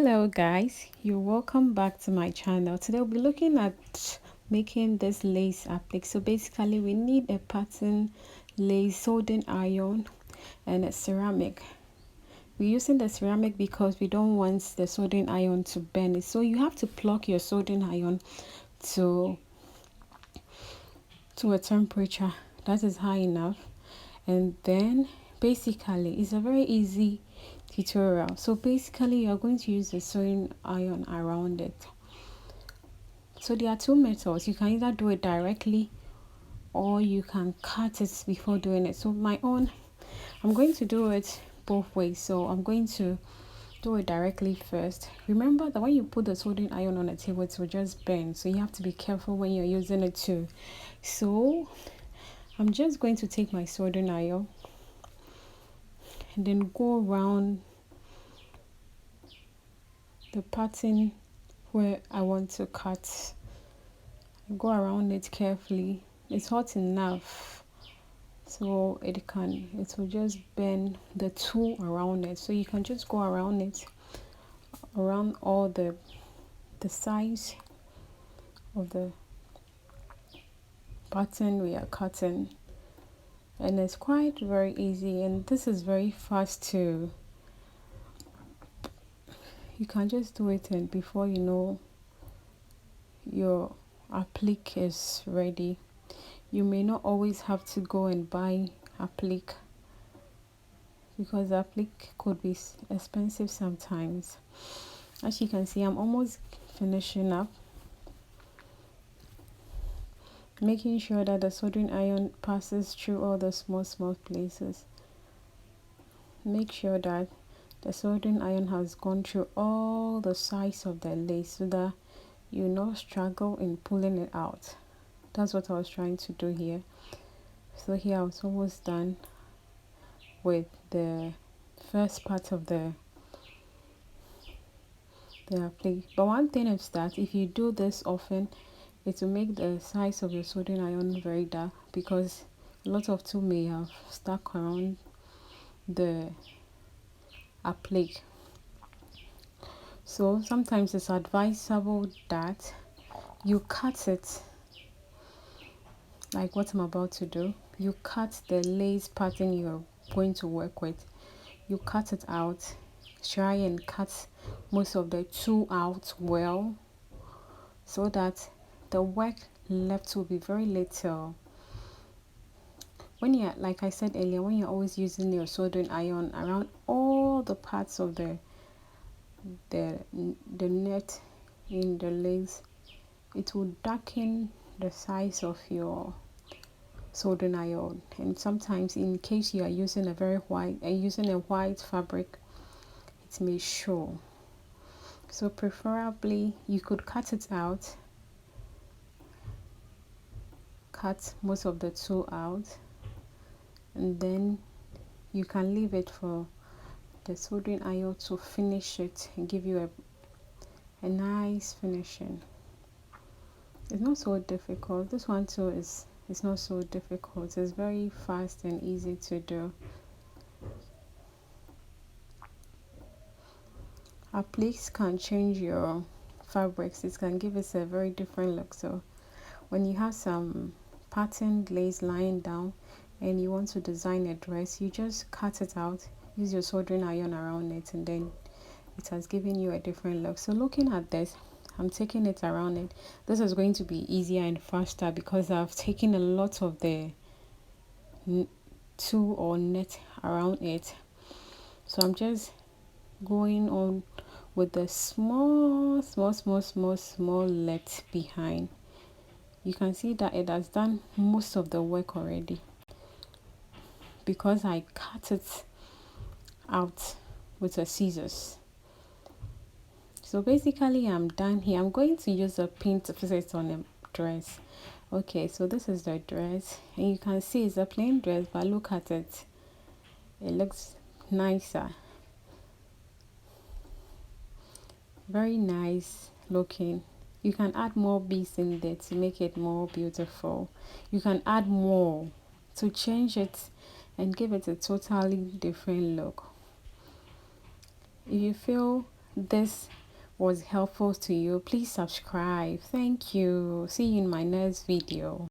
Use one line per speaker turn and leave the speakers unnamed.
Hello guys, you're welcome back to my channel. Today we'll be looking at making this lace applique. So basically we need a pattern lace soldering iron and a ceramic. We're using the ceramic because we don't want the soldering iron to burn it. So you have to plug your soldering iron to a temperature that is high enough, and then basically it's a very easy tutorial. So basically you're going to use the soldering iron around it. So there are two methods. You can either do it directly or you can cut it before doing it. So I'm going to do it both ways. So I'm going to do it directly first. Remember that when you put the soldering iron on a table, it will just burn. So you have to be careful when you're using it too. So I'm just going to take my soldering iron and then go around the pattern where I want to cut. Go around it carefully. It's hot enough so it will just bend the tool around it. So you can just go around it, around all the sides of the pattern we are cutting, and it's quite very easy, and this is very fast too. You can just do it, and before you know, your applique is ready. You may not always have to go and buy applique because applique could be expensive sometimes. As you can see, I'm almost finishing up, making sure that the soldering iron passes through all the small places. Make sure that the soldering iron has gone through all the sides of the lace so that you not struggle in pulling it out. That's what I was trying to do here. So here I was almost done with the first part of the applique. But one thing is that if you do this often, it will make the size of your soldering iron very dark, because a lot of tools may have stuck around the applique. So sometimes it's advisable that you cut it like what I'm about to do. You cut the lace pattern you're going to work with. You cut it out. Try and cut most of the tool out well, so that the work left will be very little. When you're, like I said earlier, when you're always using your soldering iron around all the parts of the net in the lace, it will darken the size of your soldering iron. And sometimes, in case you are using a white fabric, it may show. So preferably you could cut it out, cut most of the tool out, and then you can leave it for the soldering iron to finish it and give you a nice finishing. It's not so difficult. This one too is not so difficult. It's very fast and easy to do. Appliques can change your fabrics. It can give us a very different look. So when you have some patterned lace lying down and you want to design a dress, you just cut it out, use your soldering iron around it, and then it has given you a different look. So looking at this, I'm taking it around it. This is going to be easier and faster because I've taken a lot of the tool or net around it. So I'm just going on with the small let behind. You can see that it has done most of the work already because I cut it out with the scissors. So basically I'm done here. I'm going to use a pin to fix it on a dress. Okay, so this is the dress, and you can see it's a plain dress, but look at it. It looks nicer. Very nice looking. You can add more beads in there to make it more beautiful. You can add more to change it and give it a totally different look. If you feel this was helpful to you, please subscribe. Thank you. See you in my next video.